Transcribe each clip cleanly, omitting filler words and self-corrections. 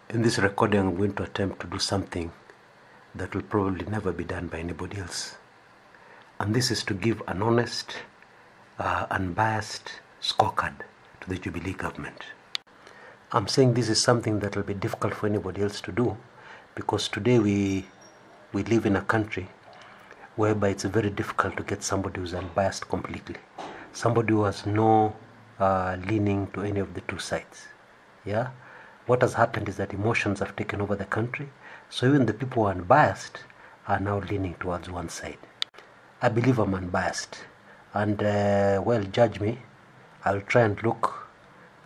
In this recording, I'm going to attempt to do something that will probably never be done by anybody else. And this is to give an honest, unbiased scorecard to the Jubilee government. I'm saying this is something that will be difficult for anybody else to do because today we live in a country whereby it's very difficult to get somebody who's unbiased completely. Somebody who has no leaning to any of the two sides. Yeah? What has happened is that emotions have taken over the country, so even the people who are unbiased are now leaning towards one side. I believe I'm unbiased, and well, judge me. I'll try and look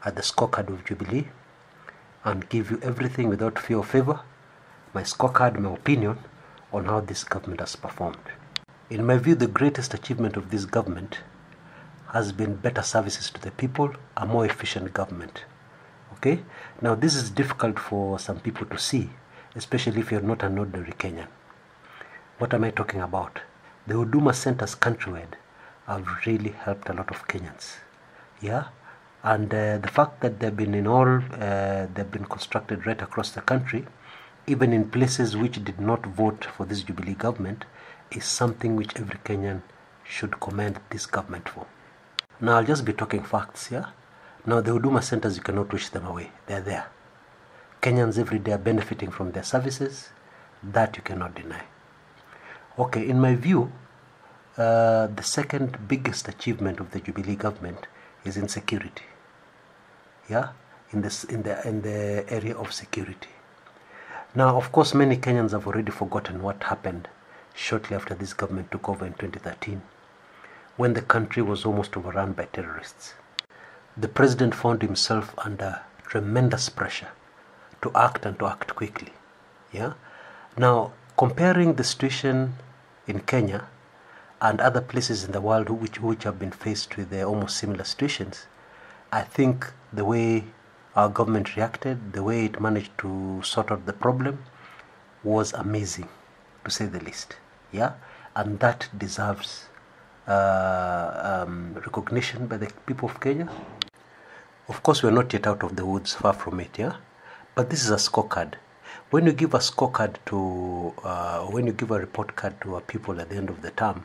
at the scorecard of Jubilee and give you everything without fear or favor, my scorecard, my opinion on how this government has performed. In my view, the greatest achievement of this government has been better services to the people, a more efficient government. Okay? Now this is difficult for some people to see, especially if you're not an ordinary Kenyan. What am I talking about? The Huduma centers countrywide have really helped a lot of Kenyans. Yeah? And the fact that they've been they've been constructed right across the country, even in places which did not vote for this Jubilee government, is something which every Kenyan should commend this government for. Now I'll just be talking facts, yeah? Now the Huduma centers, you cannot wish them away. They're there. Kenyans every day are benefiting from their services. That you cannot deny. Okay, in my view, the second biggest achievement of the Jubilee government is in security. Yeah, in the area of security. Now, of course, many Kenyans have already forgotten what happened shortly after this government took over in 2013, when the country was almost overrun by terrorists. The president found himself under tremendous pressure to act and to act quickly. Yeah. Now, comparing the situation in Kenya and other places in the world which have been faced with almost similar situations, I think the way our government reacted, the way it managed to sort out the problem, was amazing, to say the least. Yeah, and that deserves recognition by the people of Kenya. Of course, we're not yet out of the woods, far from it, yeah? But this is a scorecard. When you give a scorecard when you give a report card to our people at the end of the term,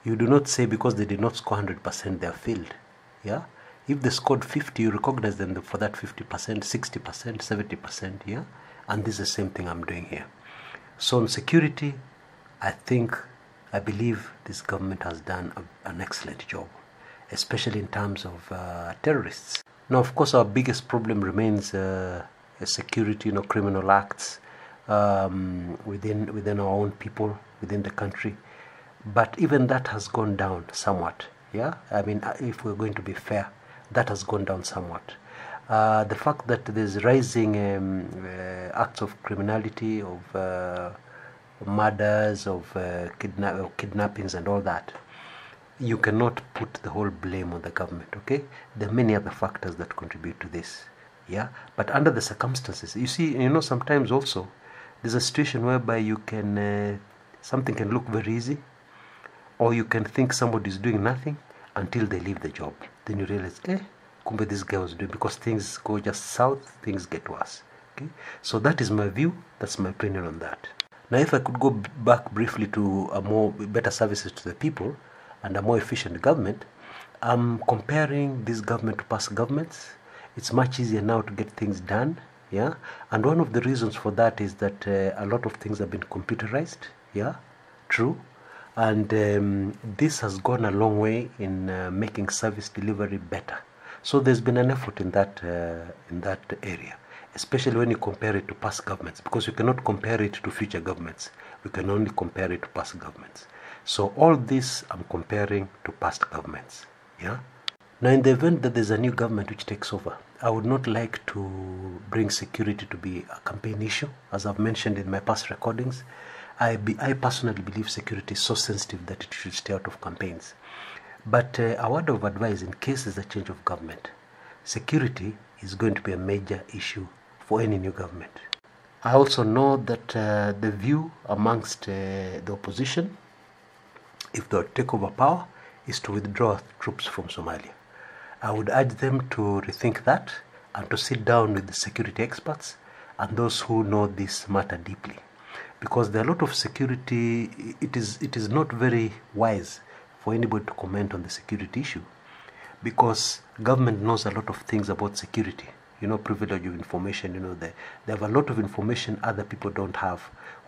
you do not say because they did not score 100% they have failed, yeah? If they scored 50, you recognize them for that 50%, 60%, 70%, yeah? And this is the same thing I'm doing here. So on security, I believe this government has done an excellent job, especially in terms of terrorists. Now, of course, our biggest problem remains security, criminal acts within our own people, within the country. But even that has gone down somewhat. Yeah, I mean, if we're going to be fair, that has gone down somewhat. The fact that there's rising acts of criminality, of murders, of kidnappings and all that, you cannot put the whole blame on the government, okay? There are many other factors that contribute to this, yeah? But under the circumstances, you see, sometimes also, there's a situation whereby you can, something can look very easy, or you can think somebody's doing nothing until they leave the job. Then you realize, kumbe this guy was doing, because things go just south, things get worse, okay? So that is my view, that's my opinion on that. Now, if I could go back briefly to better services to the people and a more efficient government, I'm comparing this government to past governments. It's much easier now to get things done, yeah? And one of the reasons for that is that a lot of things have been computerized, yeah? True. And this has gone a long way in making service delivery better. So there's been an effort in that area, especially when you compare it to past governments, because you cannot compare it to future governments. We can only compare it to past governments. So all this I'm comparing to past governments. Yeah. Now, in the event that there's a new government which takes over, I would not like to bring security to be a campaign issue, as I've mentioned in my past recordings. I personally believe security is so sensitive that it should stay out of campaigns. But a word of advice, in case there's a change of government, security is going to be a major issue for any new government. I also know that the view amongst the opposition, if they take over power, is to withdraw troops from Somalia. I would urge them to rethink that and to sit down with the security experts and those who know this matter deeply, because there are a lot of security. It is not very wise for anybody to comment on the security issue, because government knows a lot of things about security. Privilege of information. They have a lot of information other people don't have,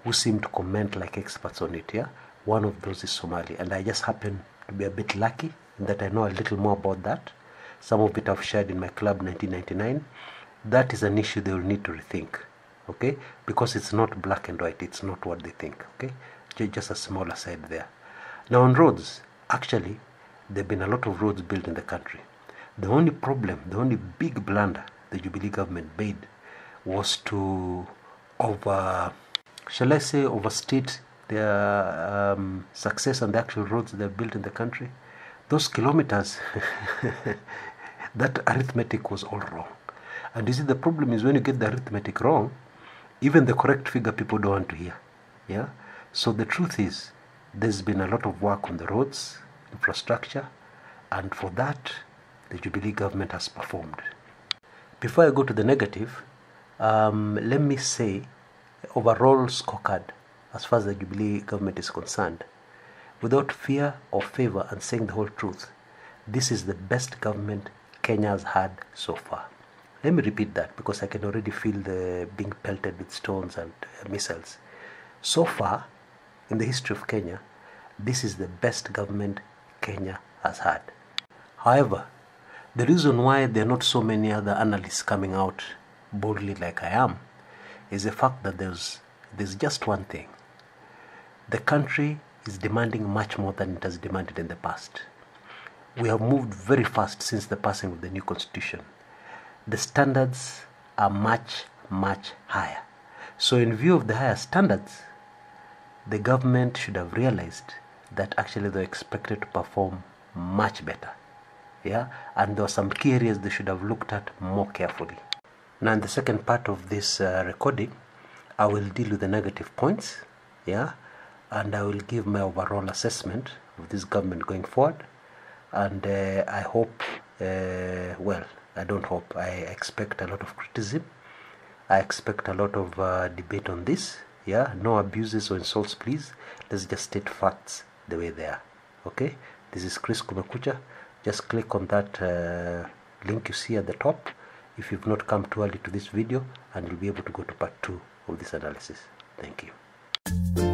who seem to comment like experts on it. Yeah, one of those is Somali, and I just happen to be a bit lucky in that I know a little more about that. Some of it I've shared in my club 1999. That is an issue they will need to rethink, okay? Because it's not black and white. It's not what they think, okay? Just a small aside there. Now on roads, actually, there have been a lot of roads built in the country. The only problem, the only big blunder the Jubilee government made was to overstate their success on the actual roads they've built in the country. Those kilometers, that arithmetic was all wrong. And you see, the problem is when you get the arithmetic wrong, even the correct figure people don't want to hear. Yeah. So the truth is, there's been a lot of work on the roads, infrastructure, and for that, the Jubilee government has performed. Before I go to the negative, let me say, overall scorecard, as far as the Jubilee government is concerned, without fear or favor and saying the whole truth, this is the best government Kenya has had so far. Let me repeat that, because I can already feel the being pelted with stones and missiles. So far, in the history of Kenya, this is the best government Kenya has had. However, the reason why there are not so many other analysts coming out boldly like I am is the fact that there's just one thing. The country is demanding much more than it has demanded in the past. We have moved very fast since the passing of the new constitution. The standards are much, much higher. So in view of the higher standards, the government should have realized that actually they're expected to perform much better. Yeah, and there are some key areas they should have looked at more carefully. Now in the second part of this recording, I will deal with the negative points, yeah, and I will give my overall assessment of this government going forward. And I hope, I don't hope, I expect a lot of criticism. I expect a lot of debate on this. Yeah, no abuses or insults, please. Let's just state facts the way they are. Okay, this is Kumekucha. Just click on that link you see at the top if you've not come too early to this video, and you'll be able to go to part 2 of this analysis. Thank you.